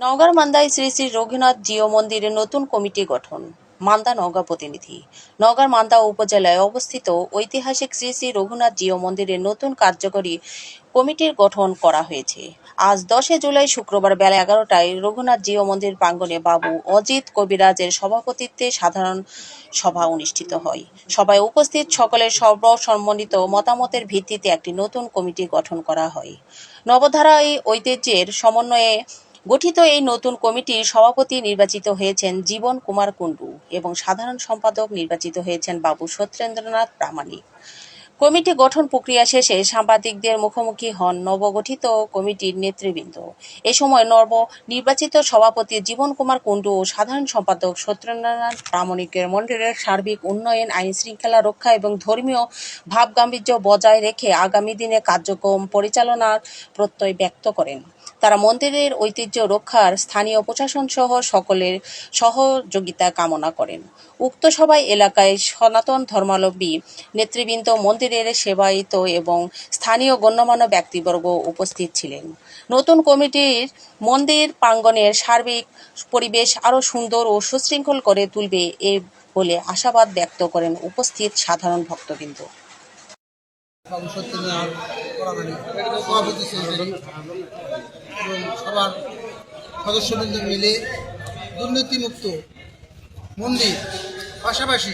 নওগাঁর মান্দায় শ্রী শ্রী রঘুনাথ জিও মন্দিরে নতুন কমিটি গঠন। মান্দা নওগাঁ প্রতিনিধি। নওগাঁর মান্দা উপজেলায় অবস্থিত ঐতিহাসিক শ্রী শ্রী রঘুনাথ জিও মন্দিরে নতুন কার্যকরী কমিটির গঠন করা হয়েছে। আজ 10 জুলাই শুক্রবার বেলা 11টায় রঘুনাথ জিও মন্দির প্রাঙ্গণে বাবু অজিত কবিরাজের সভাপতিত্বে সাধারণ সভা অনুষ্ঠিত হয়। সভায় উপস্থিত সকলের সর্বসম্মত মতামতের ভিত্তিতে একটি নতুন কমিটি গঠন করা হয়। নবধারা এই ঐতিহ্যের সমন্বয়ে গঠিত এই নতুন কমিটির সভাপতি নির্বাচিত হয়েছেন জীবন কুমার কুণ্ডু এবং সাধারণ সম্পাদক নির্বাচিত হয়েছেন বাবু সত্যেন্দ্রনাথ প্রামাণিক। কমিটি গঠন প্রক্রিয়া শেষে সাংবাদিকদের মুখোমুখি হন নবগঠিত কমিটির নেতৃবৃন্দ। এ সময় নির্বাচিত সভাপতি জীবন কুমার কুণ্ডু ও সাধারণ সম্পাদক সত্যেন্দ্রনাথ প্রামাণিকের মন্দিরের সার্বিক উন্নয়ন, আইন শৃঙ্খলা রক্ষা এবং ধর্মীয় ভাবগাম্ভীর্য বজায় রেখে আগামী দিনে কার্যক্রম পরিচালনার প্রত্যয় ব্যক্ত করেন। তারা মন্দিরের ঐতিহ্য রক্ষার স্থানীয় প্রশাসন সহ সকলের সহযোগিতা কামনা করেন। উক্ত সভায় এলাকায় সনাতন ধর্মাবলম্বী নেতৃবৃন্দ, মন্দিরের সেবায়িত এবং স্থানীয় গণ্যমান্য ব্যক্তিবর্গ উপস্থিত ছিলেন। নতুন কমিটির মন্দির প্রাঙ্গণের সার্বিক পরিবেশ আরও সুন্দর ও সুশৃঙ্খল করে তুলবে বলে আশাবাদ ব্যক্ত করেন উপস্থিত সাধারণ ভক্তবৃন্দ। বাবু সত্যেন্দ্রনাথ সভাপতি সেক্রেটারি এবং সবার সদস্যবৃন্দ মিলে দুর্নীতিমুক্ত মন্দির, পাশাপাশি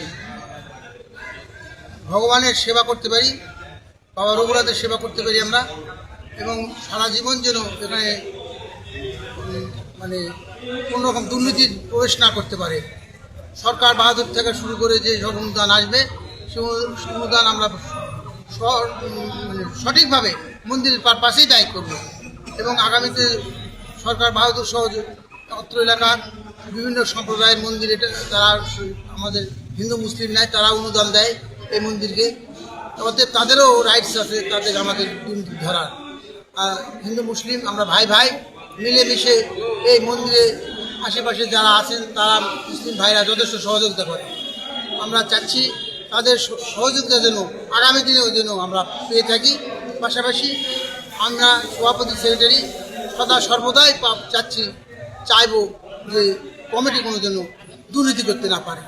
ভগবানের সেবা করতে পারি, বাবা রঘুনাথের সেবা করতে পারি আমরা, এবং সারা জীবন যেন এখানে কোনো রকম দুর্নীতির প্রবেশ না করতে পারে। সরকার বাহাদুর থেকে শুরু করে যে সব অনুদান আসবে সে অনুদান আমরা সঠিকভাবে মন্দিরের পাশেই দায়ী করব এবং আগামীতে সরকার বাহাদুর সহ অত্র এলাকার বিভিন্ন সম্প্রদায়ের মন্দির, এটা তারা আমাদের হিন্দু মুসলিম নাই, তারা অনুদান দেয় এই মন্দিরকে, অতএব তাদেরও রাইটস আছে তাদের আমাদের দুর্নীতি ধরার। হিন্দু মুসলিম আমরা ভাই ভাই মিলেমিশে এই মন্দিরে আশেপাশে যারা আছেন তারা মুসলিম ভাইরা যথেষ্ট সহযোগিতা করে। আমরা চাচ্ছি তাদের সহযোগিতা যেন আগামী দিনেও যেন আমরা পেয়ে থাকি। পাশাপাশি আমরা সভাপতি সেক্রেটারি সদা সর্বদাই চাইব যে কমিটি কোনো যেন দুর্নীতি করতে না পারে।